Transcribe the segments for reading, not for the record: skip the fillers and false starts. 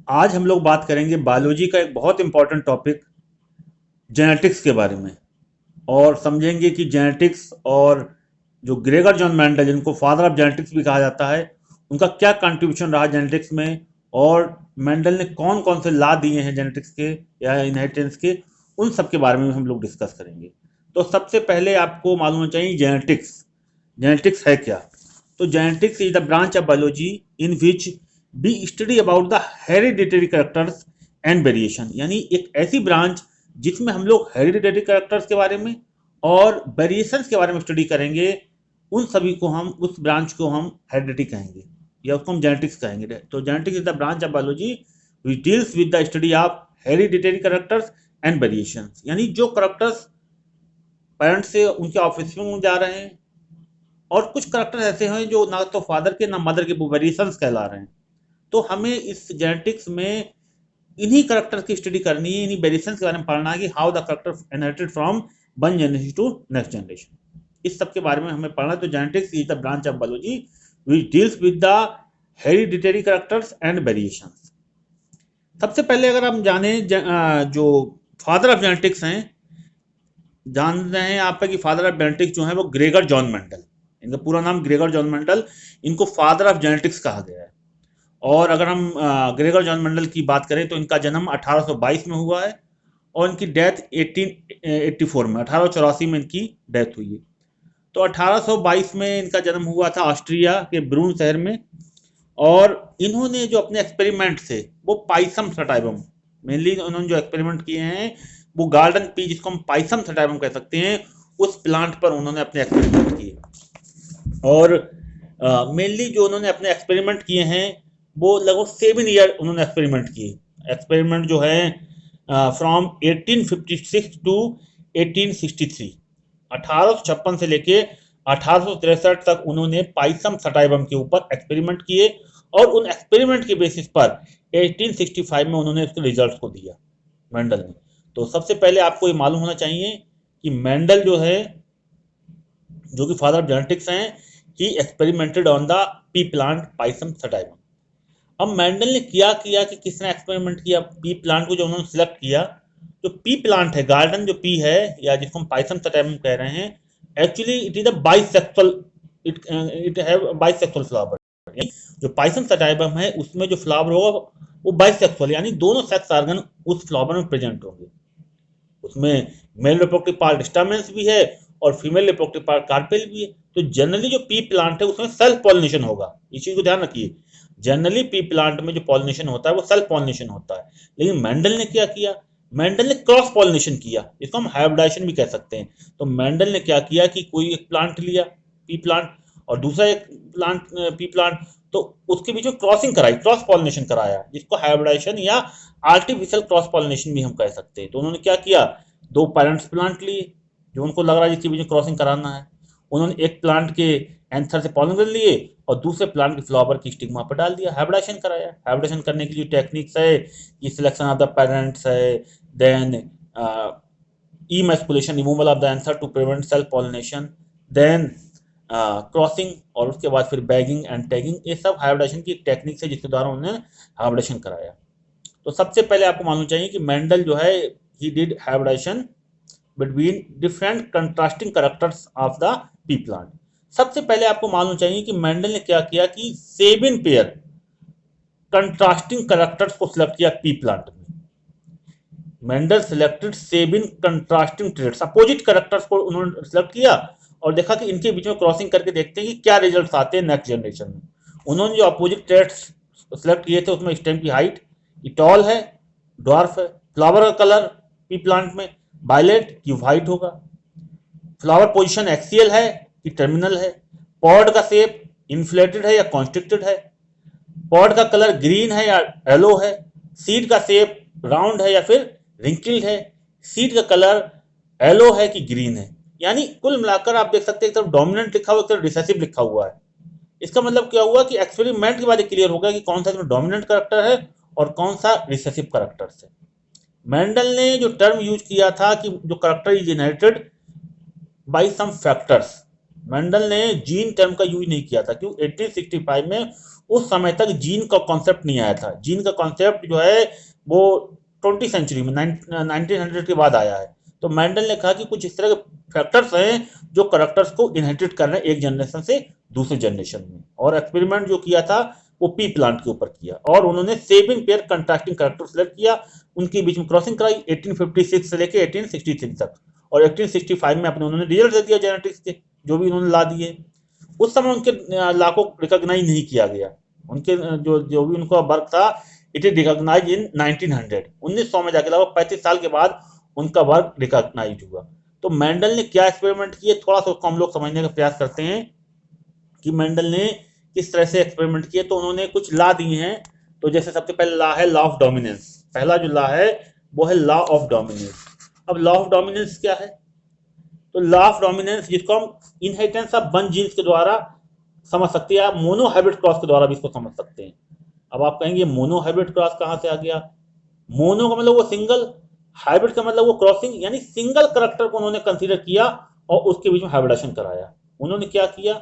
आज हम लोग बात करेंगे बायोलॉजी का एक बहुत इंपॉर्टेंट टॉपिक जेनेटिक्स के बारे में। और समझेंगे कि जेनेटिक्स और जो ग्रेगर जॉन मेंडल जिनको फादर ऑफ जेनेटिक्स भी कहा जाता है, उनका क्या कंट्रीब्यूशन रहा जेनेटिक्स में, और मेंडल ने कौन कौन से लॉ दिए हैं जेनेटिक्स के या इनहेरिटेंस के, उन सब के बारे में हम लोग डिस्कस करेंगे। तो सबसे पहले आपको मालूम होना चाहिए जेनेटिक्स। जेनेटिक्स है क्या? तो genetics is the branch of biology in which we study about the hereditary characters and variation, यानी एक ऐसी ब्रांच जिसमें हम लोग हेरिडिटरी कैरेक्टर्स के बारे में और वेरिएशंस के बारे में स्टडी करेंगे। उन सभी को हम, उस ब्रांच को हम हेरिडिटी कहेंगे या उसको हम जेनेटिक्स कहेंगे। तो genetics is the branch of biology which deals with the study of hereditary characters and variations, यानी जो कैरेक्टर्स पेरेंट्स से उनके ऑफस्प्रिंग में जा रहे हैं, और कुछ करैक्टर ऐसे हैं जो ना तो फादर के ना मदर के, वो वेरिएशंस कहला रहे हैं। तो हमें इस जेनेटिक्स में इन्हीं करैक्टर की स्टडी करनी है, इन्हीं वेरिएशंस के बारे में पढ़ना है कि how the character inherited from one generation to next generation. इस सब के बारे में हमें पढ़ना है। तो genetics is the branch of biology which deals with the hereditary characters and variations. सबसे पहले अगर हम जाने जो फादर ऑफ जेनेटिक्स हैं, जान रहे हैं आप कि फादर ऑफ जेनेटिक्स जो है वो ग्रेगर जॉन मेंडल, इनका पूरा नाम ग्रेगर जॉन मेंडल, इनको फादर ऑफ जेनेटिक्स कहा गया है। और अगर हम ग्रेगर जॉन मेंडल की बात करें तो इनका जन्म 1822 में हुआ है और इनकी डेथ 1884 में, 1884 में इनकी डेथ हुई है। तो 1822 में इनका जन्म हुआ था ऑस्ट्रिया के ब्रून शहर में। और इन्होंने जो अपने एक्सपेरिमेंट थे वो पाइसम सटाइवम, मेनली उन्होंने जो एक्सपेरिमेंट किए हैं वो गार्डन पी, जिसको हम पाइसम सटाइवम कह सकते हैं, उस प्लांट पर उन्होंने अपने एक्सपेरिमेंट किए। और मेनली जो उन्होंने अपने एक्सपेरिमेंट किए हैं वो लगभग 7 ईयर उन्होंने एक्सपेरिमेंट किए। एक्सपेरिमेंट जो है फ्रॉम 1856 टू 1863, 1856 से लेके 1863 तक उन्होंने पाइसम सटाइवम के ऊपर एक्सपेरिमेंट किए। और उन एक्सपेरिमेंट के बेसिस पर 1865 में उन्होंने उसके रिजल्ट को दिया मेंडल ने। तो सबसे पहले आपको ये मालूम होना चाहिए कि मेंडल जो है, जो कि फादर ऑफ जेनेटिक्स हैं, he experimented on the pea plant pisum sativum. अब मेंडल ने क्या किया कि किसने एक्सपेरिमेंट किया पी प्लांट को, जो उन्होंने सिलेक्ट किया, जो पी प्लांट है, गार्डन जो पी है या जिसको हम पाइसम सटाइवम कह रहे हैं, actually it is a bisexual, it have bisexual flower. जो पाइसम सटाइवम है उसमें जो फ्लावर होगा वो बाइसेक्सुअल, यानी दोनों सेक्स ऑर्गन उस फ्लावर में प्रेजेंट होंगे। उसमें मेल रिप्रोडक्टिव पार्ट स्टामेंस भी है और फीमेल रिप्रोडक्टिव पार्ट कार्पेल भी है। तो जनरली जो पी प्लांट है उसमें सेल्फ पॉलिनेशन होगा, इस चीज को ध्यान रखिए। जनरली पी प्लांट में जो पॉलिनेशन होता है वो सेल्फ पॉलिनेशन होता है। लेकिन मेंडल ने क्या किया, मेंडल ने क्रॉस पॉलिनेशन किया, इसको हम हाइब्रिडाइजेशन भी कह सकते हैं। तो मेंडल ने क्या किया कि कोई एक प्लांट लिया पी प्लांट और दूसरा एक प्लांट पी प्लांट, तो उसके बीच में क्रॉसिंग कराई, क्रॉस पॉलिनेशन कराया, जिसको हाइब्रिडाइजेशन या आर्टिफिशियल क्रॉस पॉलिनेशन भी हम कह सकते हैं। तो उन्होंने क्या किया, दो पेरेंट्स प्लांट लिए जो उनको लग रहा है जिसके बीच में क्रॉसिंग कराना है। उन्होंने एक प्लांट के एंथर से पॉलिनेशन लिए और दूसरे प्लांट के फ्लावर की स्टिग्मा पर डाल दिया, हाइब्रिडाइजेशन कराया। हाइब्रिडाइजेशन करने की जो टेक्निक्स है कि सिलेक्शन ऑफ द पेरेंट्स है, then emasculation, removal of the anther to prevent self pollination, then crossing, और उसके बाद फिर बैगिंग एंड टैगिंग, ये सब हाइब्रिडाइजेशन की टेक्निक्स है जिसके द्वारा उन्होंने हाइब्रिडाइजेशन कराया। तो सबसे पहले आपको मालूम चाहिए कि मेंडल जो है he did hybridisation between different contrasting characters of the pea plant. सबसे पहले आपको मालूम चाहिए कि मेंडल ने क्या किया कि 7 पेयर कंट्रास्टिंग कैरेक्टर्स को सिलेक्ट किया पी प्लांट में। Mendel selected 7 contrasting traits, opposite characters को उन्होंने सिलेक्ट किया और देखा कि इनके बीच में क्रॉसिंग करके देखते हैं कि क्या रिजल्ट्स आते हैं नेक्स्ट जनरेशन में। उन्होंने जो अपोजिट ट्रेड्स सिलेक्ट किए थे उसमें स्टेम की हाइट टॉल है, ड्वार्फ है, फ्लावर का कलर पी प्लांट में वायलेट की वाइट होगा, फ्लावर पोजीशन एक्सियल है कि टर्मिनल है, पॉड का शेप इन्फ्लेटेड है या कॉन्स्ट्रिक्टेड है, पॉड का कलर ग्रीन है या येलो है, सीड का शेप राउंड है या फिर रिंकल्ड है, सीड का कलर येलो है कि ग्रीन है। यानी कुल मिलाकर आप देख सकते हैं एक तरफ डोमिनेंट लिखा हुआ, एक तरफ रिसेसिव लिखा हुआ है। इसका मतलब क्या हुआ कि एक्सपेरिमेंट के बाद क्लियर हो गया कि कौन सा इसमें डोमिनेंट करेक्टर है और कौन सा रिसेसिव करेक्टर है। मेंडल ने जो टर्म यूज किया था कि जो character is inherited by some factors, Mendel ने जीन टर्म का यूज नहीं किया था, क्यों 1865 में उस समय तक जीन का कॉन्सेप्ट नहीं आया था। जीन का कॉन्सेप्ट जो है वो 20वीं सेंचुरी में 1900 के बाद आया है। तो मैंडल ने कहा कि कुछ इस तरह के फैक्टर्स हैं जो करेक्टर्स को इनहेरिट कर रहे हैं एक जनरेशन से दूसरे जनरेशन में। और एक्सपेरिमेंट जो किया था वो पी प्लांट के ऊपर किया और उन्होंने 7 पेयर कंट्रास्टिंग करेक्टर सेलेक्ट किया, उनके बीच में क्रॉसिंग कराई 1856 से लेके 1863 तक। और 1865 में अपने उन्होंने रिजल्ट दे दिया जेनेटिक्स के, जो भी उन्होंने ला दिए। उस समय उनके ला को रिकॉग्नाइज नहीं किया गया। उनके जो जो भी उनका वर्क था इट इज रिकॉग्नाइज इन 1900, 1900 में जाके लगभग 35 साल के बाद उनका वर्क रिकॉग्नाइज हुआ। तो मेंडल ने क्या एक्सपेरिमेंट किए, थोड़ा सा उसको हम लोग समझने का प्रयास करते हैं कि मेंडल ने किस तरह से एक्सपेरिमेंट किए। तो उन्होंने कुछ लॉ दिए हैं। तो जैसे सबसे पहले लॉ है लॉ ऑफ डोमिनेंस। पहला जो लॉ है वो है लॉ ऑफ डोमिनेंस। अब लॉ ऑफ डोमिनेंस क्या है? तो लॉ ऑफ डोमिनेंस जिसको हम इनहेरिटेंस ऑफ वन जीन्स के द्वारा समझ सकते हैं, आप मोनो हाइब्रिड क्रॉस के द्वारा भी इसको समझ सकते हैं। अब आप कहेंगे मोनो हाइब्रिड क्रॉस कहाँ से आ गया? मोनो का मतलब वो सिंगल, हाइब्रिड का मतलब वो क्रॉसिंग, यानी सिंगल करेक्टर को उन्होंने कंसीडर किया और उसके बीच में हाइब्रिडेशन कराया। उन्होंने क्या किया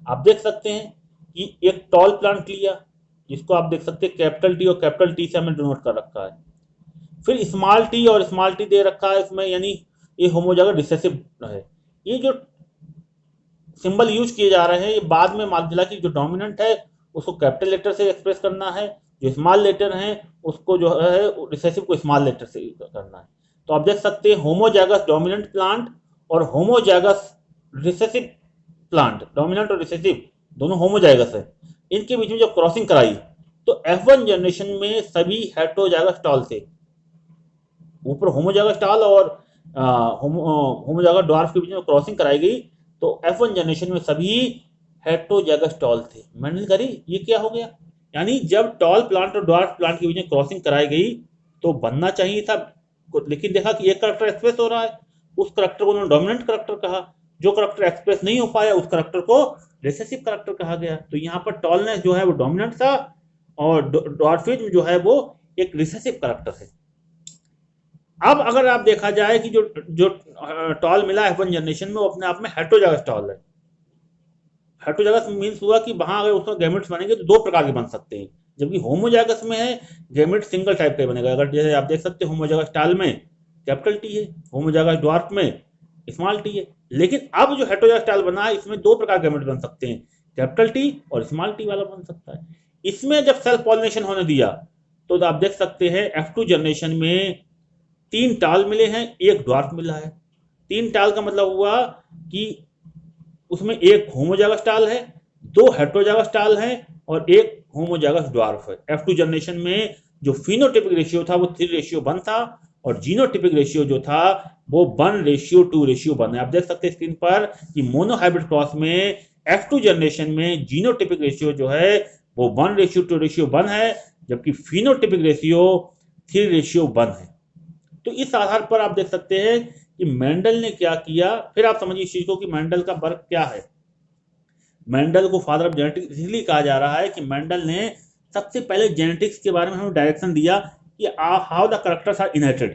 आप देख सकते हैं कि एक टॉल प्लांट लिया जिसको आप देख सकते हैं कैपिटल टी, और कैपिटल टी से हमें डिनोट कर रखा है। फिर स्मॉल टी और स्मॉल टी दे रखा है इसमें, यानी ये होमोजाइगस रिसेसिव है। ये जो सिंबल यूज किए जा रहे हैं ये बाद में मालूम चला कि जो डोमिनेंट है उसको कैपिटल लेटर से एक्सप्रेस करना है, जो स्मॉल लेटर है उसको जो है रिसेसिव को स्मॉल लेटर से करना है। तो आप देख सकते हैं होमोजाइगस डोमिनेंट प्लांट और होमोजाइगस रिसेसिव प्लांट, डोमिनेंट और रिसेसिव दोनों होमोजाइगस है, इनके बीच में जो क्रॉसिंग कराई तो F1 जनरेशन में सभी हेटेरोजाइगस टॉल थे। ऊपर होमोजाइगस टॉल और होमोजाइगस ड्वार्फ के बीच में क्रॉसिंग कराई गई तो F1 जनरेशन में सभी हेटेरोजाइगस टॉल थे। मैंने करी ये क्या हो गया, यानी जब टॉल प्लांट और ड्वार्फ प्लांट के बीच में क्रॉसिंग कराई गई तो बनना चाहिए था, लेकिन देखा कि एक करेक्टर एक्सप्रेस हो रहा है, उस करेक्टर को उन्होंने डोमिनेंट करेक्टर कहा। जो करेक्टर एक्सप्रेस नहीं हो पाया उस करेक्टर को रिसेसिव करेक्टर कहा गया। तो यहाँ पर टॉलनेस जो है वो डोमिनेंट था और ड्वार्फिज्म जो है वो एक रिसेसिव करेक्टर है। अब अगर आप देखा जाए कि जो जो टॉल मिला F1 जनरेशन में वो अपने आप में हेटेरोजाइगस टॉल है। हेटेरोजाइगस मींस हुआ कि वहां अगर उसमें गैमेट्स बनेंगे तो दो प्रकार के बन सकते हैं, जबकि होमोजाइगस में है गैमेट सिंगल टाइप का बनेगा। अगर जैसे आप देख सकते हैं होमोजाइगस टॉल में कैपिटल टी है, होमोजाइगस ड्वार्फ में स्मॉल टी है। लेकिन अब जो हेटेरोजाइगस टॉल बना है इसमें दो प्रकार के गैमेट बन सकते हैं, कैपिटल टी और स्मॉल टी वाला बन सकता है। इसमें जब सेल्फ पॉलिनेशन होने दिया तो आप देख सकते हैं F2 जनरेशन में 3 टाल मिले हैं, एक ड्वार्फ मिला है। 3 टाल का मतलब हुआ कि उसमें एक होमोजाइगस टाल है, 2 हेटेरोजाइगस टाल है और एक होमोजाइगस ड्वार्फ है। F2 जनरेशन में जो फिनोटिपिक रेशियो था वो 3:1 था और जीनोटिपिक रेशियो जो था वो 1:2:1 है। आप देख सकते हैं स्क्रीन पर कि मोनोहाइब्रिड क्रॉस में F2 जनरेशन में जीनोटिपिक रेशियो जो है वो 1:2:1 है, जबकि फिनोटिपिक रेशियो 3:1 है। तो इस आधार पर आप देख सकते हैं कि मेंडल ने क्या किया। फिर आप समझिए इस चीज को कि मेंडल का वर्क क्या है। मेंडल को फादर ऑफ जेनेटिक्स इसलिए कहा जा रहा है कि मेंडल ने सबसे पहले जेनेटिक्स के बारे में हमें डायरेक्शन दिया कि how the characters are inherited.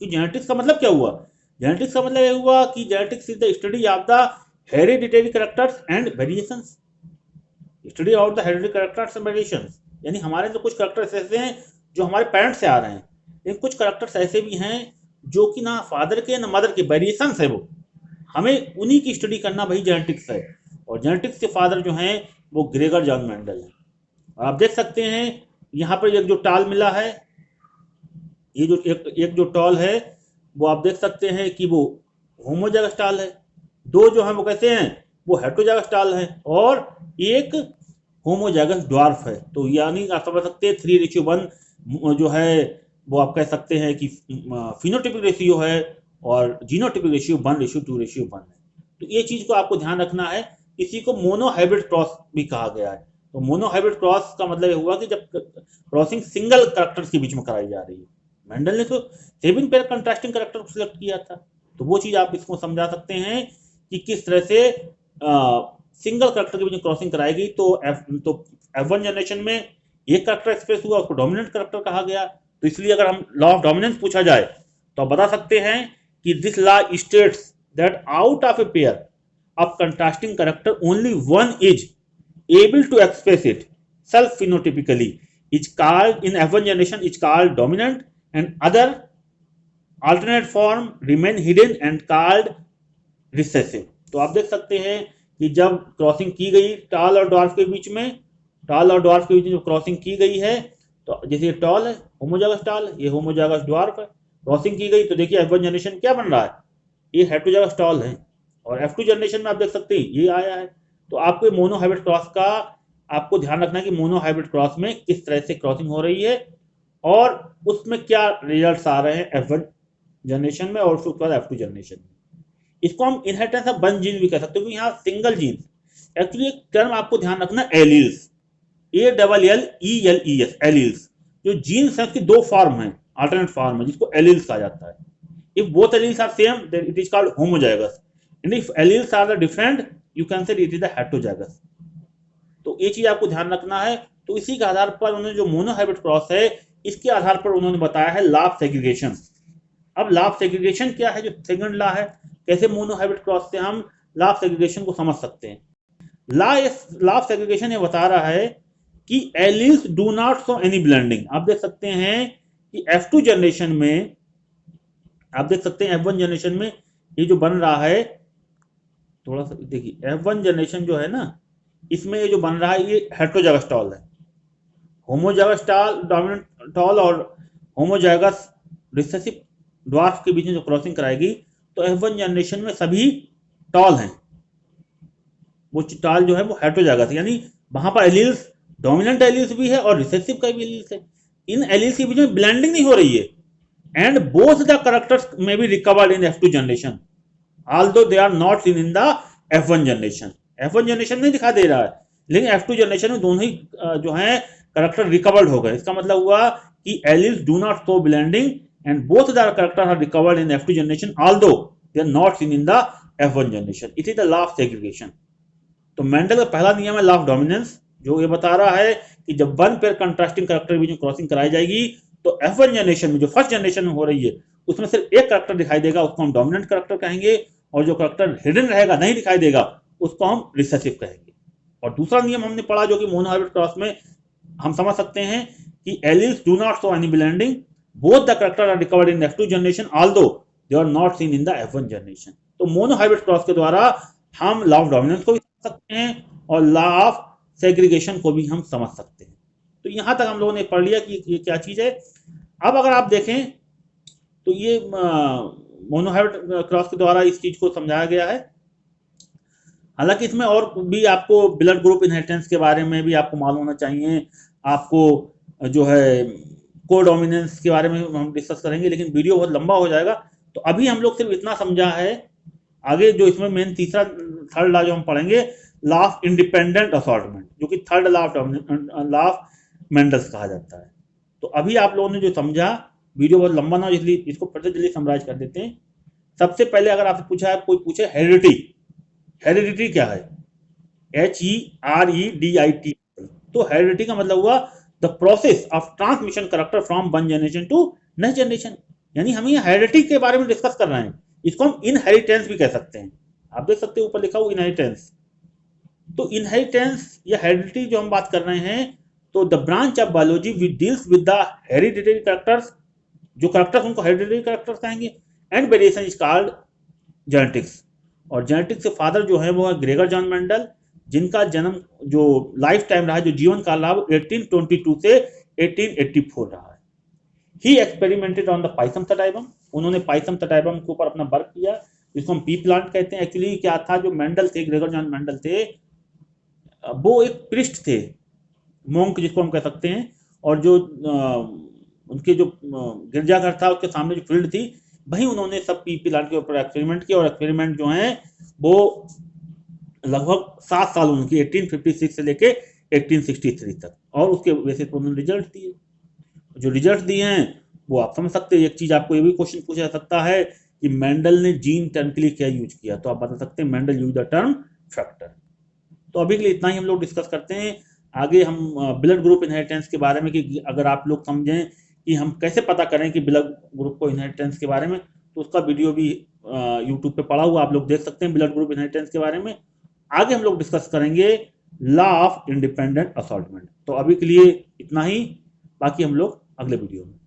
कि जेनेटिक्स का मतलब क्या हुआ? जेनेटिक्स का मतलब ये हुआ कि genetics is the study of the hereditary characters and variations. Study of the hereditary characters and variations, यानी हमारे तो कुछ कैरेक्टर्स ऐसे हैं जो हमारे पेरेंट्स से आ रहे हैं, लेकिन कुछ कैरेक्टर्स ऐसे भी हैं जो कि ना फादर के ना मदर के, वेरिएशंस है वो, हमें उन्हीं की स्टडी करना वही जेनेटिक्स है। और जेनेटिक्स के फादर जो हैं वो ग्रेगर जॉन मेंडल हैं। और आप देख सकते हैं यहाँ पर एक जो टाल मिला है, ये जो एक जो टॉल है वो आप देख सकते हैं कि वो होमोजाइगस टाल है। 2 जो है वो कैसे हैं, वो हेटेरोजाइगस टाल है और एक होमोजाइगस ड्वार्फ है। तो यानी आप समझ सकते हैं 3:1 जो है वो आप कह सकते हैं कि फिनोटिपिक रेशियो है और जीनोटिपिक रेशियो 1:2:1 है। तो ये चीज को आपको ध्यान रखना है। इसी को मोनोहाइब्रिड क्रॉस भी कहा गया है। तो मोनोहाइब्रिड क्रॉस का मतलब हुआ कि जब क्रॉसिंग सिंगल कैरेक्टर्स के बीच में कराई जा रही है। मेंडल ने तो 7 पेयर कंट्रास्टिंग कैरेक्टर को सिलेक्ट किया था। तो वो चीज आप इसको समझा सकते हैं कि किस तरह से सिंगल कैरेक्टर के बीच में क्रॉसिंग कराई गई। तो F1 जनरेशन में एक कैरेक्टर एक्सप्रेस हुआ, उसको डोमिनेंट कैरेक्टर कहा गया। तो इसलिए अगर हम लॉ ऑफ डोमिनेंस पूछा जाए तो आप बता सकते हैं कि this law states that out of a pair of contrasting character only one is able to express it self phenotypically is called in F1 generation is called dominant, and other alternate form remain hidden and called recessive. तो आप देख सकते हैं कि जब crossing की गई toll और डॉर्फ के बीच में, टॉल और डॉर्फ के बीच में जो क्रॉसिंग की गई है, तो जैसे ये टॉल है होमोजाइगस टॉल, ये होमोजाइगस डॉर्फ है, क्रॉसिंग की गई तो देखिए F1 जनरेशन क्या बन रहा है, ये हेटेरोजाइगस टॉल है, और F2 जनरेशन में आप देख सकते हैं ये आया है। तो आपको मोनो हाइब्रिड क्रॉस का आपको ध्यान रखना है कि मोनो हाइब्रिड क्रॉस में किस तरह से क्रॉसिंग हो रही है और उसमें क्या रिजल्ट्स आ रहे हैं F1 जनरेशन में और उसके बाद F2 जनरेशन में। इसको हम इनहेरिटेंस ऑफ वन जीन भी कह सकते हैं, क्योंकि यहाँ सिंगल जीन, एक्चुअली एक टर्म आपको ध्यान रखना है एलील्स, ALLELES, एलील्स, जो जीन्स है उसकी दो फॉर्म है, अल्टरनेट फॉर्म है जिसको एलील्स कहा जाता है। If both alleles are same then it is called homozygous, and if alleles are the different you can say it is the heterozygous. तो ये चीज आपको ध्यान रखना है। तो इसी के आधार पर उन्होंने जो मोनो हाइब्रिड क्रॉस है इसके आधार पर उन्होंने बताया है लॉ ऑफ सेग्रीगेशन। अब लॉ ऑफ सेग्रीगेशन क्या है, जो सेकंड लॉ है, कैसे मोनो हाइब्रिड क्रॉस से हम लॉ ऑफ सेग्रीगेशन को समझ सकते हैं। लॉ ऑफ सेग्रीगेशन ये बता रहा है कि alleles do not show any blending. आप देख सकते हैं कि F2 जनरेशन में, आप देख सकते हैं F1 जनरेशन में ये जो बन रहा है, थोड़ा सा देखिए F1 जनरेशन जो है ना, इसमें ये जो बन रहा है ये हेटेरोजाइगस टॉल है, होमोजाइगस टॉल डोमिनेंट टॉल और होमोजाइगस रिसेसिव ड्वार्फ के बीच में जो क्रॉसिंग कराएगी, तो F1 जनरेशन में सभी टॉल हैं, वो टॉल जो है वो हेटेरोजाइगस है, यानी वहां पर एलील्स, डोमिनेंट एलील्स भी है और रिसेसिव का भी एलील्स है। इन एलील्स के बीच में ब्लेंडिंग नहीं हो रही है, एंड बोथ द कैरेक्टर्स में be recovered in F2 generation although they are not seen in the F1 generation. F1 generation में दिखा दे रहा है, लेकिन F2 जनरेशन में दोनों ही जो है कैरेक्टर रिकवर्ड हो गए। इसका मतलब हुआ कि alleles do not show blending and both the characters are recovered in F2 generation although they are not seen in the F1 generation. It is the law of segregation. तो Mendel का पहला नियम है लॉ ऑफ डोमिनेंस, जो ये बता रहा है कि जब वन पेयर कंट्रास्टिंग कैरेक्टर के बीच में क्रॉसिंग कराई जाएगी तो F1 जनरेशन में जो फर्स्ट जनरेशन में हो रही है उसमें सिर्फ एक कैरेक्टर दिखाई देगा, उसको हम डोमिनेंट कैरेक्टर कहेंगे, और जो कैरेक्टर हिडन रहेगा, नहीं दिखाई देगा, उसको हम रिसेसिव कहेंगे। और दूसरा नियम हमने पढ़ा जो कि मोनो हाइब्रिड क्रॉस में हम समझ सकते हैं कि alleles do not show any blending, both the character are recovered in F2 generation although they are not seen in the F1 generation. तो मोनो हाइब्रिड क्रॉस के द्वारा हम लॉ ऑफ डोमिनेंस को भी समझ सकते हैं और लॉ ऑफ सेग्रीगेशन को भी हम समझ सकते हैं। तो यहां तक हम लोगों ने पढ़ लिया कि ये क्या चीज है। अब अगर आप देखें तो ये मोनो हाइब्रिड क्रॉस के द्वारा इस चीज को समझाया गया है। हालांकि इसमें और भी आपको ब्लड ग्रुप इनहेरिटेंस के बारे में भी आपको मालूम होना चाहिए, आपको जो है कोडोमिनेंस के बारे में हम डिस्कस करेंगे, लेकिन वीडियो बहुत लंबा हो जाएगा। तो अभी हम लोग सिर्फ इतना समझा है। आगे जो इसमें मेन तीसरा थर्ड लॉ जो हम पढ़ेंगे, लॉ ऑफ इंडिपेंडेंट असॉर्टमेंट, जो कि थर्ड लॉ ऑफ मेंडल्स कहा जाता है। तो अभी आप लोगों ने जो समझा, वीडियो बहुत लंबा ना हो इसलिए इसको फिर से जल्दी समराइज कर देते हैं। सबसे पहले अगर आपसे पूछा है, कोई पूछे हेरिडिटी, हेरिडिटी क्या है, HEREDIT, तो हेरिडिटी का मतलब हुआ the process of transmission character from one generation to next generation. यानी हम ये हेरिडिटी के बारे में डिस्कस कर रहे हैं, इसको हम इनहेरिटेंस भी कह सकते हैं। आप देख सकते हैं ऊपर लिखा हुआ इनहेरिटेंस। तो इनहेरिटेंस या हेरिडिटी जो हम बात कर रहे हैं, तो the branch of biology which deals with the hereditary characters, जो कैरेक्टर्स उनको हेरिडिटरी कैरेक्टर्स कहेंगे, and variation is called genetics. और जेनेटिक्स के फादर जो है वो है ग्रेगर जॉन मेंडल, जिनका जन्म जो लाइफ टाइम रहा, जो जीवन काल रहा, वो 1822 से 1884 रहा है। ही एक्सपेरिमेंटेड ऑन द पाइथम सटाइवम, उन्होंने पाइथम सटाइवम के ऊपर अपना वर्क किया, जिसको हम पी प्लांट कहते हैं। एक्चुअली क्या था, जो मेंडल थे, ग्रेगर जॉन मेंडल थे, वो एक प्रिस्ट थे, मोंक जिसको हम कह सकते हैं, और जो उनके जो गिरजाघर था उसके सामने जो फील्ड थी, वहीं उन्होंने सब पी प्लांट के ऊपर एक्सपेरिमेंट किया। और एक्सपेरिमेंट जो है वो लगभग 7 साल उनकी 1856 से लेके 1863 तक, और उसके बेसिस पर उन्होंने रिजल्ट दिए। जो रिजल्ट दिए हैं वो आप समझ सकते हैं। एक चीज आपको ये भी क्वेश्चन पूछा जा सकता है कि मेंडल ने जीन टर्म के लिए क्या यूज किया, तो आप बता सकते हैं Mendel use the term factor. तो अभी के लिए इतना ही हम लोग डिस्कस करते हैं। आगे हम ब्लड ग्रुप इनहेरिटेंस के बारे में, कि अगर आप लोग समझें कि हम कैसे पता करें कि ब्लड ग्रुप को इनहेरिटेंस के बारे में, तो उसका वीडियो भी यूट्यूब पे पड़ा हुआ, आप लोग देख सकते हैं ब्लड ग्रुप इनहेरिटेंस के बारे में। आगे हम लोग डिस्कस करेंगे लॉ ऑफ इंडिपेंडेंट असॉर्टमेंट। तो अभी के लिए इतना ही, बाकी हम लोग अगले वीडियो में।